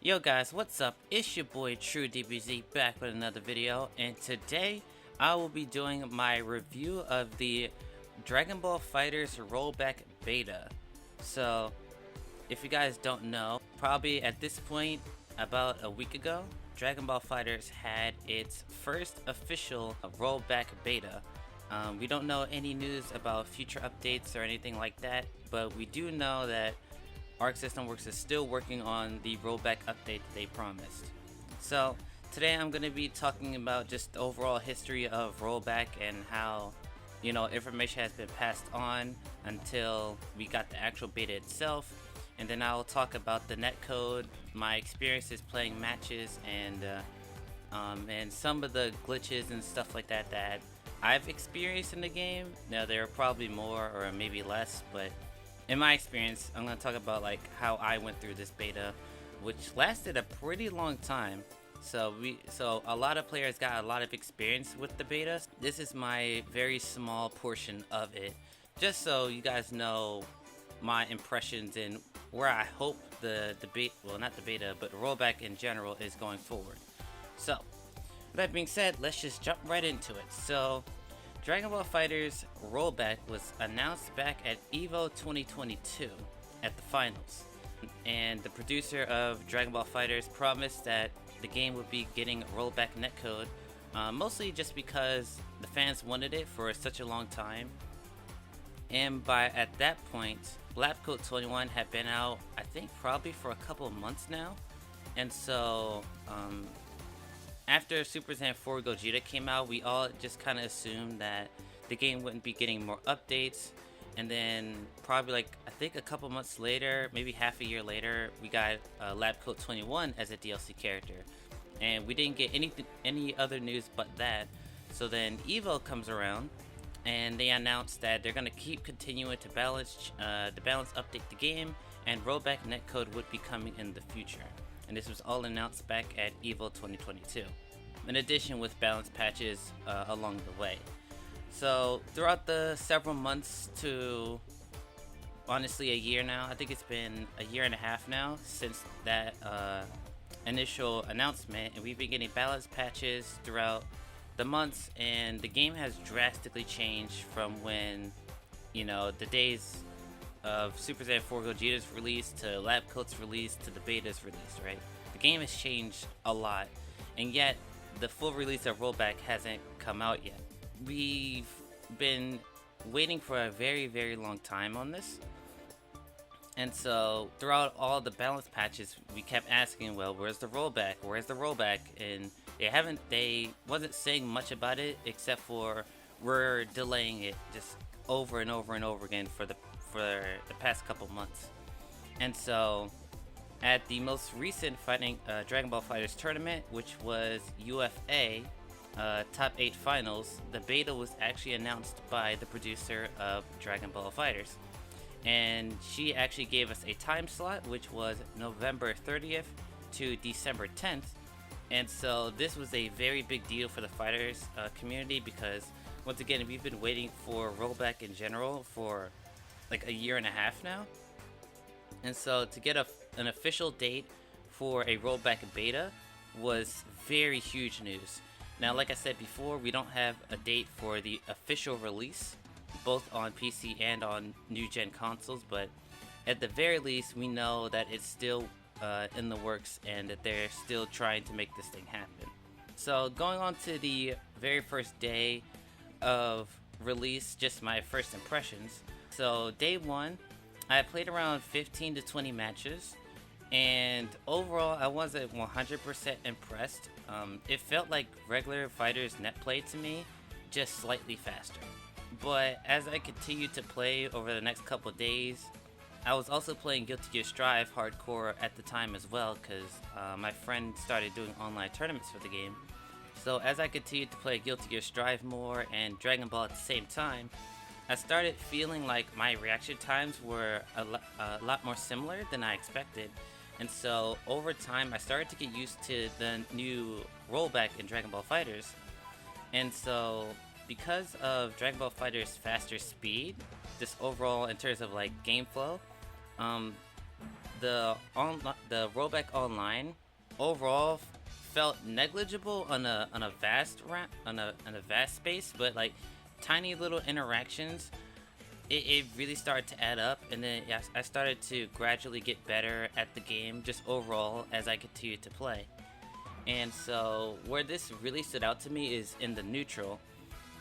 Yo guys, what's up? It's your boy TRUEDBZK back with another video, and today I will be doing my review of the Dragon Ball FighterZ Rollback Beta. So, if you guys don't know, probably at this point, about a week ago, Dragon Ball FighterZ had its first official Rollback Beta. We don't know any news about future updates or anything like that, but we do know that Arc System Works is still working on the rollback update that they promised. So today I'm going to be talking about just the overall history of rollback and how, information has been passed on until we got the actual beta itself. And then I'll talk about the netcode, my experiences playing matches, and some of the glitches and stuff like that that I've experienced in the game. Now there are probably more or maybe less, but in my experience, I'm going to talk about how I went through this beta, which lasted a pretty long time. So a lot of players got a lot of experience with the beta. This is my very small portion of it, just so you guys know my impressions and where I hope the beta, well, not the beta, but rollback in general is going forward. So with that being said, let's just jump right into it. So Dragon Ball FighterZ Rollback was announced back at EVO 2022 at the finals, and the producer of Dragon Ball FighterZ promised that the game would be getting rollback netcode, mostly just because the fans wanted it for such a long time. And at that point, Lab Coat 21 had been out, I think probably for a couple of months now, and so after Super Saiyan 4 Gogeta came out, we all just kind of assumed that the game wouldn't be getting more updates. And then probably I think a couple months later, maybe half a year later, we got Lab Coat 21 as a DLC character. And we didn't get any other news but that. So then EVO comes around and they announced that they're going to keep continuing to balance update the game, and rollback netcode would be coming in the future. And this was all announced back at EVO 2022, in addition with balance patches along the way. So throughout the several months to honestly a year now, I think it's been a year and a half now since that initial announcement, and we've been getting balance patches throughout the months, and the game has drastically changed from when, the days of Super Saiyan 4 Gogeta's release to Lab Coat's release to the beta's release, right? The game has changed a lot, and yet the full release of Rollback hasn't come out yet. We've been waiting for a very, very long time on this, and so throughout all the balance patches, we kept asking, well, where's the Rollback? Where's the Rollback? And they wasn't saying much about it, except for we're delaying it just over and over and over again for the past couple months. And so at the most recent Dragon Ball FighterZ tournament, which was UFA Top 8 Finals, the beta was actually announced by the producer of Dragon Ball FighterZ, and she actually gave us a time slot, which was November 30th to December 10th. And so this was a very big deal for the fighters community, because once again, we've been waiting for rollback in general for a year and a half now. And so to get an official date for a rollback beta was very huge news. Now, like I said before, we don't have a date for the official release, both on PC and on new gen consoles, but at the very least, we know that it's still in the works and that they're still trying to make this thing happen. So going on to the very first day of release, just my first impressions. So day one, I played around 15 to 20 matches, and overall I wasn't 100% impressed. It felt like regular FighterZ net play to me, just slightly faster. But as I continued to play over the next couple days, I was also playing Guilty Gear Strive hardcore at the time as well, because my friend started doing online tournaments for the game. So as I continued to play Guilty Gear Strive more and Dragon Ball at the same time, I started feeling like my reaction times were a lot more similar than I expected. And so over time, I started to get used to the new rollback in Dragon Ball FighterZ. And so because of Dragon Ball FighterZ faster speed, just overall in terms of game flow, the rollback online overall felt negligible on a vast space, but like tiny little interactions, it really started to add up, and then I started to gradually get better at the game just overall as I continued to play. And so where this really stood out to me is in the neutral,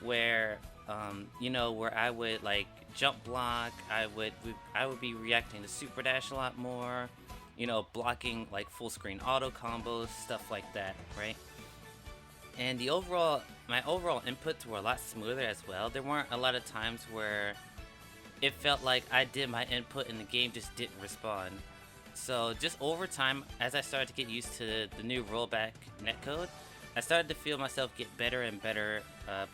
where where I would like jump block, I would be reacting to super dash a lot more, blocking like full screen auto combos, stuff like that, right? And my overall inputs were a lot smoother as well. There weren't a lot of times where it felt like I did my input and the game just didn't respond. So just over time, as I started to get used to the new rollback netcode, I started to feel myself get better and better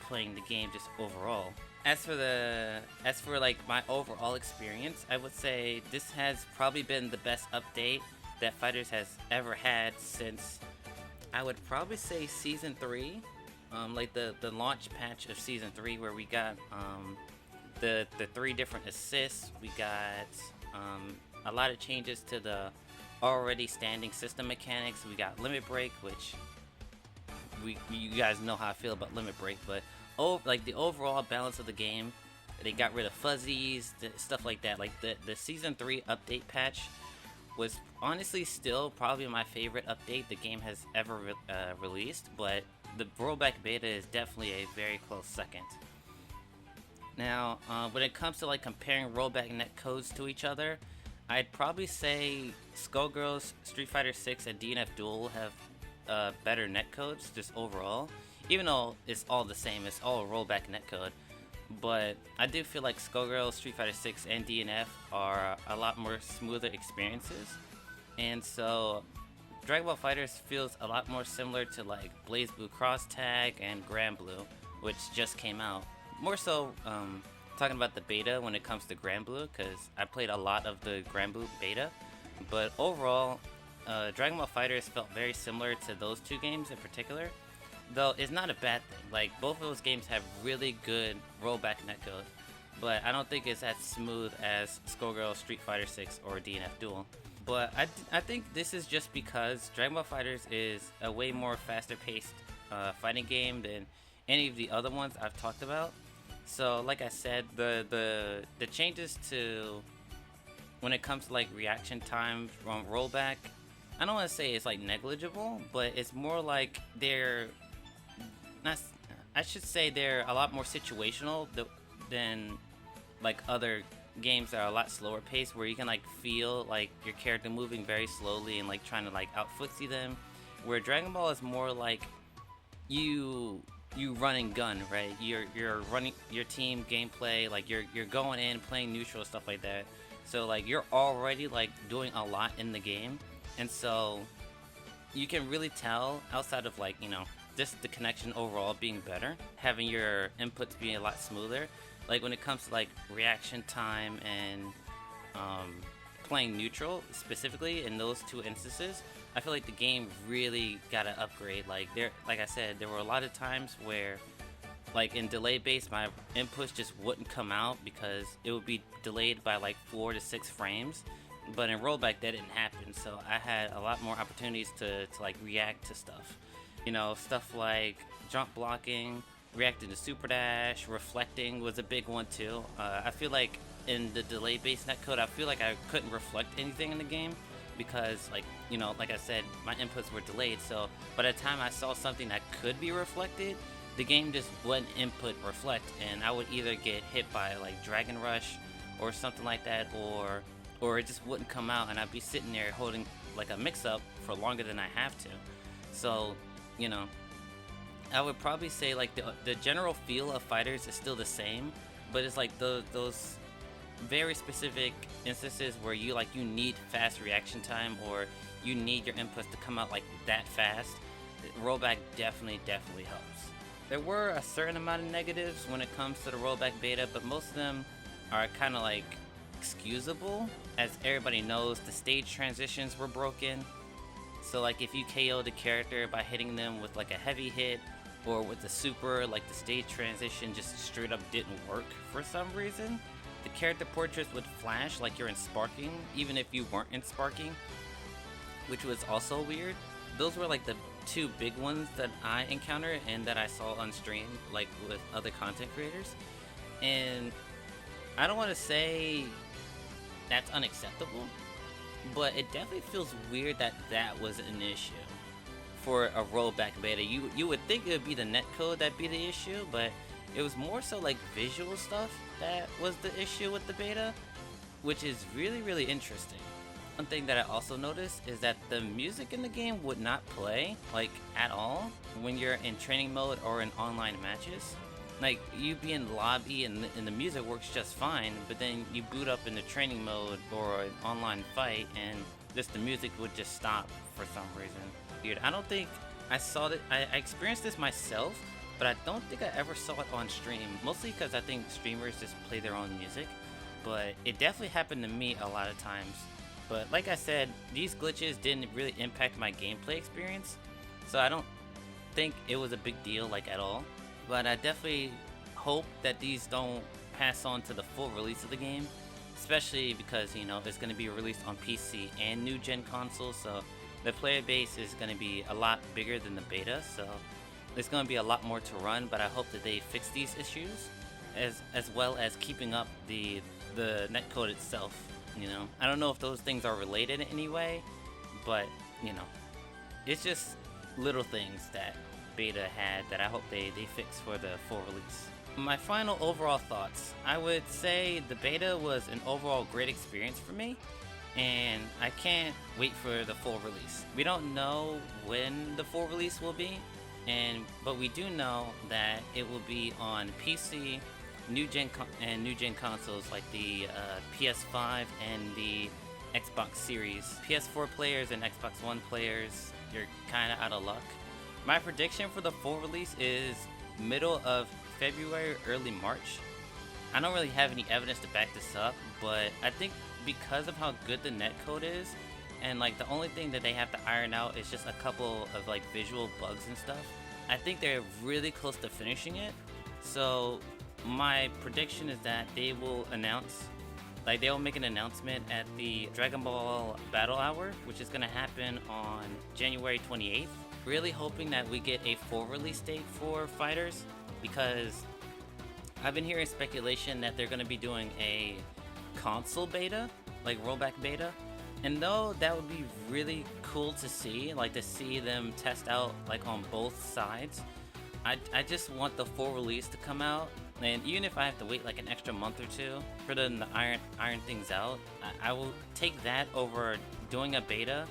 playing the game just overall. As for like my overall experience, I would say this has probably been the best update that Fighters has ever had since, I would probably say, Season 3. Like the launch patch of Season 3, where we got the 3 different assists. We got a lot of changes to the already standing system mechanics. We got limit break, which you guys know how I feel about limit break, but like the overall balance of the game, they got rid of fuzzies, stuff like that. Like the Season 3 update patch was honestly still probably my favorite update the game has ever released, but the rollback beta is definitely a very close second. Now, when it comes to like comparing rollback netcodes to each other, I'd probably say Skullgirls, Street Fighter 6, and DNF Duel have better netcodes just overall. Even though it's all the same, it's all a rollback netcode. But I do feel like Skullgirls, Street Fighter 6, and DNF are a lot more smoother experiences. And so Dragon Ball FighterZ feels a lot more similar to like BlazBlue Cross Tag and Granblue, which just came out. More so talking about the beta when it comes to Granblue, because I played a lot of the Granblue beta. But overall, Dragon Ball FighterZ felt very similar to those two games in particular. Though it's not a bad thing. Like, both of those games have really good rollback netcode, but I don't think it's as smooth as Skullgirls, Street Fighter 6, or DNF Duel. But I think this is just because Dragon Ball FighterZ is a way more faster paced fighting game than any of the other ones I've talked about. So like I said, the changes to when it comes to like reaction time from rollback, I don't want to say it's like negligible, but it's more like they're I should say they're a lot more situational than like other games that are a lot slower paced, where you can like feel like your character moving very slowly and like trying to like out footsie them. Where Dragon Ball is more like you run and gun, right? You're running your team gameplay, like you're going in playing neutral, stuff like that. So like you're already like doing a lot in the game, and so you can really tell outside of like just the connection overall being better, having your inputs being a lot smoother. Like when it comes to like reaction time and playing neutral specifically in those two instances, I feel like the game really got an upgrade. Like I said, there were a lot of times where like in delay base my inputs just wouldn't come out because it would be delayed by like 4 to 6 frames. But in rollback that didn't happen, so I had a lot more opportunities to like react to stuff. Stuff like jump blocking, reacting to super dash, reflecting was a big one too. I feel like in the delay based netcode, I feel like I couldn't reflect anything in the game because like I said, my inputs were delayed. So by the time I saw something that could be reflected, the game just wouldn't input reflect, and I would either get hit by like Dragon Rush or something like that, or it just wouldn't come out, and I'd be sitting there holding like a mix-up for longer than I have to. So, I would probably say like the general feel of Fighters is still the same, but it's like those very specific instances where you need fast reaction time, or you need your inputs to come out like that fast. Rollback definitely helps. There were a certain amount of negatives when it comes to the rollback beta, but most of them are kind of like excusable. As everybody knows, the stage transitions were broken. So like if you KO'd a character by hitting them with like a heavy hit or with the super, like the stage transition just straight up didn't work for some reason. the character portraits would flash like you're in Sparking, even if you weren't in Sparking, which was also weird. Those were like the two big ones that I encountered and that I saw on stream, like with other content creators. And I don't want to say that's unacceptable, but it definitely feels weird that that was an issue for a rollback beta. You would think it would be the netcode that'd be the issue, but it was more so like visual stuff that was the issue with the beta, which is really interesting. One thing that I also noticed is that the music in the game would not play, like, at all when you're in training mode or in online matches. Like, you be in lobby and the music works just fine, but then you boot up into training mode or an online fight and just the music would just stop for some reason. Weird. I don't think I saw that. I experienced this myself, but I don't think I ever saw it on stream. Mostly because I think streamers just play their own music, but it definitely happened to me a lot of times. But like I said, these glitches didn't really impact my gameplay experience, so I don't think it was a big deal, like, at all. But I definitely hope that these don't pass on to the full release of the game, especially because, you know, it's going to be released on PC and new gen consoles, so the player base is going to be a lot bigger than the beta, so there's going to be a lot more to run. But I hope that they fix these issues, as well as keeping up the netcode itself. You know, I don't know if those things are related in any way, but, you know, it's just little things that beta had that I hope they fix for the full release. My final overall thoughts: I would say the beta was an overall great experience for me, and I can't wait for the full release. We don't know when the full release will be, but we do know that it will be on PC, new gen consoles like the PS5 and the Xbox Series. PS4 players and Xbox One players, you're kind of out of luck. My prediction for the full release is middle of February, early March. I don't really have any evidence to back this up, but I think because of how good the netcode is, and like the only thing that they have to iron out is just a couple of like visual bugs and stuff, I think they're really close to finishing it. So my prediction is that they will make an announcement at the Dragon Ball Battle Hour, which is going to happen on January 28th. Really hoping that we get a full release date for Fighters, because I've been hearing speculation that they're going to be doing a console beta, like rollback beta. And though that would be really cool to see, like to see them test out like on both sides, I just want the full release to come out. And even if I have to wait like an extra month or two for them to iron things out, I will take that over doing a beta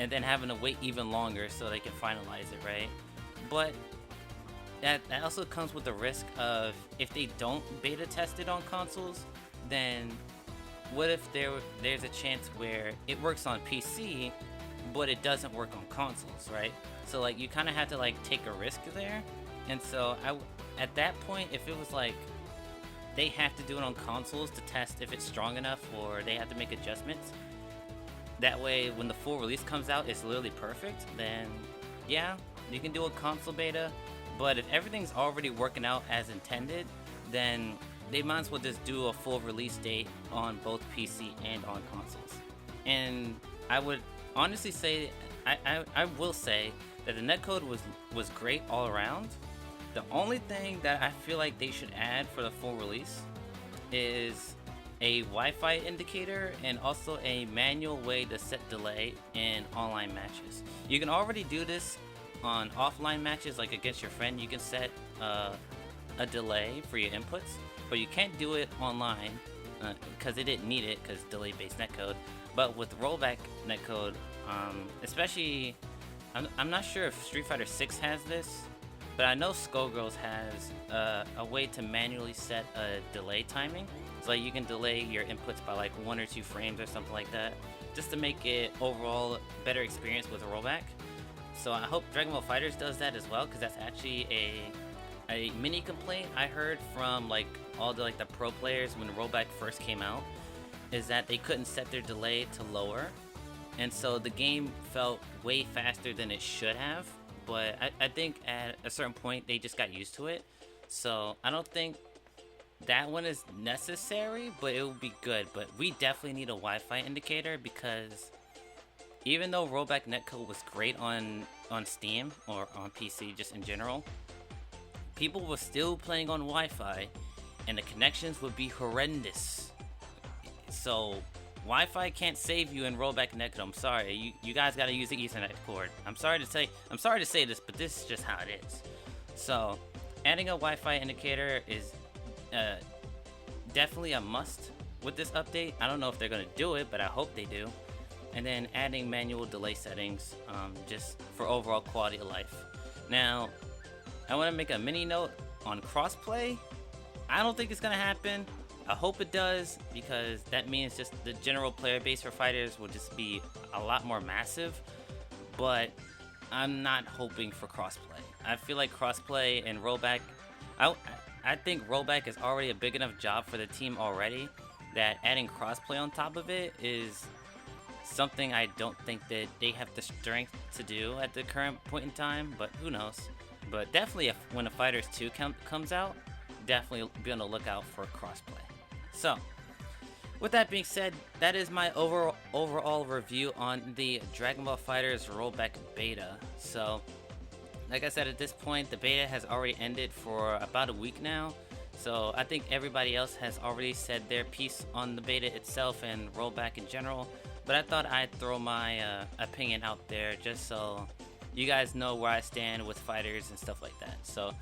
and then having to wait even longer so they can finalize it, right? But that also comes with the risk of, if they don't beta test it on consoles, then what if there's a chance where it works on PC, but it doesn't work on consoles, right? So like you kind of have to like take a risk there. And so at that point, if it was like they have to do it on consoles to test if it's strong enough, or they have to make adjustments, that way when the full release comes out it's literally perfect, then yeah, you can do a console beta. But if everything's already working out as intended, then they might as well just do a full release date on both PC and on consoles. And I would honestly say, I will say that the netcode was great all around. The only thing that I feel like they should add for the full release is a Wi-Fi indicator and also a manual way to set delay in online matches. You can already do this on offline matches, like against your friend. You can set a delay for your inputs, but you can't do it online because it didn't need it, because delay-based netcode. But with rollback netcode, especially, I'm not sure if Street Fighter 6 has this, but I know Skullgirls has a way to manually set a delay timing. So like you can delay your inputs by like 1 or 2 frames or something like that, just to make it overall a better experience with a rollback. So I hope Dragon Ball FighterZ does that as well, because that's actually a mini complaint I heard from like all the like the pro players when rollback first came out, is that they couldn't set their delay to lower, and so the game felt way faster than it should have. But I think at a certain point they just got used to it. So I don't think that one is necessary, but it would be good. But we definitely need a Wi-Fi indicator, because even though Rollback netcode was great on Steam or on PC just in general, people were still playing on Wi-Fi and the connections would be horrendous. So Wi-Fi can't save you in Rollback netcode. I'm sorry, you guys gotta use the Ethernet cord. I'm sorry to say this, but this is just how it is. So adding a Wi-Fi indicator is definitely a must with this update. I don't know if they're gonna do it, but I hope they do. And then adding manual delay settings, just for overall quality of life. Now, I want to make a mini note on crossplay. I don't think it's gonna happen. I hope it does, because that means just the general player base for fighters will just be a lot more massive. But I'm not hoping for crossplay. I feel like crossplay and Rollback, I think Rollback is already a big enough job for the team already, that adding crossplay on top of it is something I don't think that they have the strength to do at the current point in time, but who knows. But definitely when the Fighters 2 comes out, definitely be on the lookout for crossplay. So, with that being said, that is my overall review on the Dragon Ball FighterZ Rollback beta. So, like I said, at this point, the beta has already ended for about a week now. So I think everybody else has already said their piece on the beta itself and Rollback in general. But I thought I'd throw my opinion out there just so you guys know where I stand with fighters and stuff like that. So,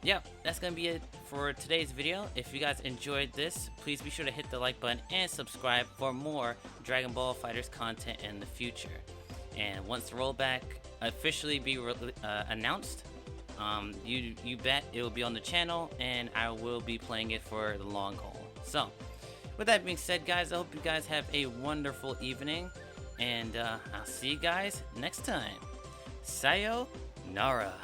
yeah, that's going to be it for today's video. If you guys enjoyed this, please be sure to hit the like button and subscribe for more Dragon Ball FighterZ content in the future. And once the Rollback officially be announced, you bet it will be on the channel, and I will be playing it for the long haul. So, with that being said, guys, I hope you guys have a wonderful evening, and I'll see you guys next time. Sayonara.